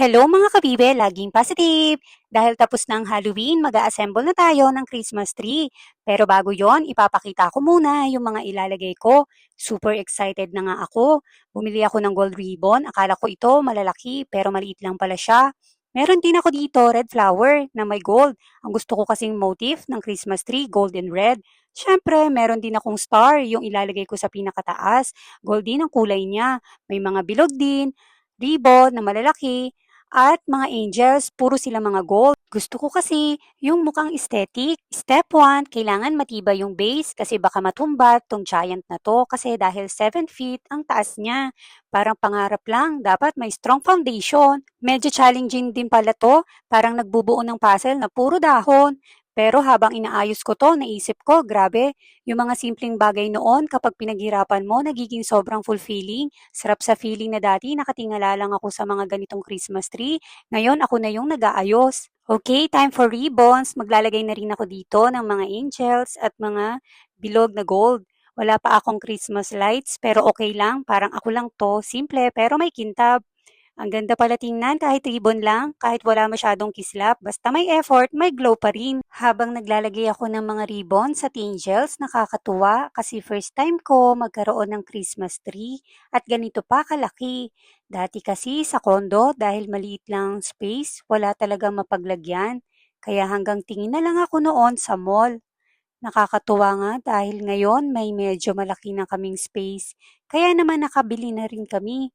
Hello mga kabibe, laging positive! Dahil tapos na ang Halloween, mag-a-assemble na tayo ng Christmas tree. Pero bago yon, ipapakita ko muna yung mga ilalagay ko. Super excited na nga ako. Bumili ako ng gold ribbon. Akala ko ito malalaki pero maliit lang pala siya. Meron din ako dito red flower na may gold. Ang gusto ko kasing motif ng Christmas tree, gold and red. Siyempre, meron din akong star, yung ilalagay ko sa pinakataas. Gold din ang kulay niya. May mga bilog din, ribbon na malalaki, at mga angels, puro sila mga gold. Gusto ko kasi yung mukhang aesthetic. Step 1, kailangan matibay yung base kasi baka matumba tong giant na to kasi dahil 7 feet ang taas niya. Parang pangarap lang, dapat may strong foundation. Medyo challenging din pala to, parang nagbubuo ng puzzle na puro dahon. Pero habang inaayos ko to, naisip ko, grabe, yung mga simpleng bagay noon kapag pinaghirapan mo, nagiging sobrang fulfilling. Sarap sa feeling na dati nakatingala lang ako sa mga ganitong Christmas tree. Ngayon ako na yung nag-aayos. Okay, time for ribbons. Maglalagay na rin ako dito ng mga angels at mga bilog na gold. Wala pa akong Christmas lights pero okay lang. Parang ako lang to. Simple pero may kintab. Ang ganda pala tingnan kahit ribbon lang, kahit wala masyadong kislap, basta may effort, may glow pa rin. Habang naglalagay ako ng mga ribbon sa angels, nakakatuwa kasi first time ko magkaroon ng Christmas tree at ganito pa kalaki. Dati kasi sa kondo dahil maliit lang ang space, wala talagang mapaglagyan. Kaya hanggang tingin na lang ako noon sa mall. Nakakatuwa nga dahil ngayon may medyo malaki na kaming space. Kaya naman nakabili na rin kami.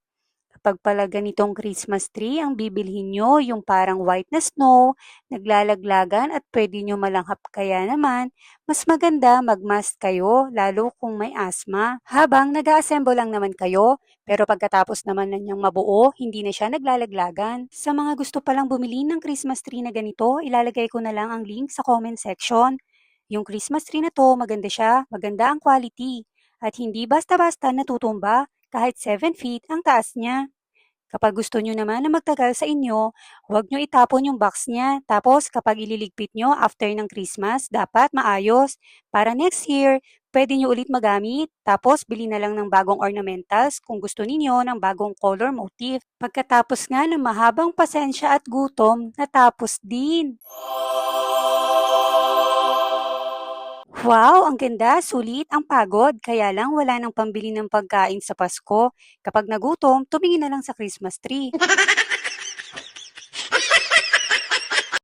Kapag pala ganitong Christmas tree ang bibilhin nyo, yung parang white na snow, naglalaglagan at pwede nyo malanghap kaya naman, mas maganda mag-mask kayo, lalo kung may asthma. Habang nag-assemble lang naman kayo, pero pagkatapos naman na niyang mabuo, hindi na siya naglalaglagan. Sa mga gusto palang bumili ng Christmas tree na ganito, ilalagay ko na lang ang link sa comment section. Yung Christmas tree na to, maganda siya, maganda ang quality, at hindi basta-basta natutumba kahit 7 feet ang taas niya. Kapag gusto nyo naman na magtagal sa inyo, huwag nyo itapon yung box niya. Tapos kapag ililigpit nyo after ng Christmas, dapat maayos. Para next year, pwede nyo ulit magamit. Tapos bili na lang ng bagong ornamentals kung gusto ninyo ng bagong color motif. Pagkatapos nga ng mahabang pasensya at gutom, natapos din. Wow, ang ganda, sulit, ang pagod. Kaya lang wala nang pambili ng pagkain sa Pasko. Kapag nagutom, tumingin na lang sa Christmas tree.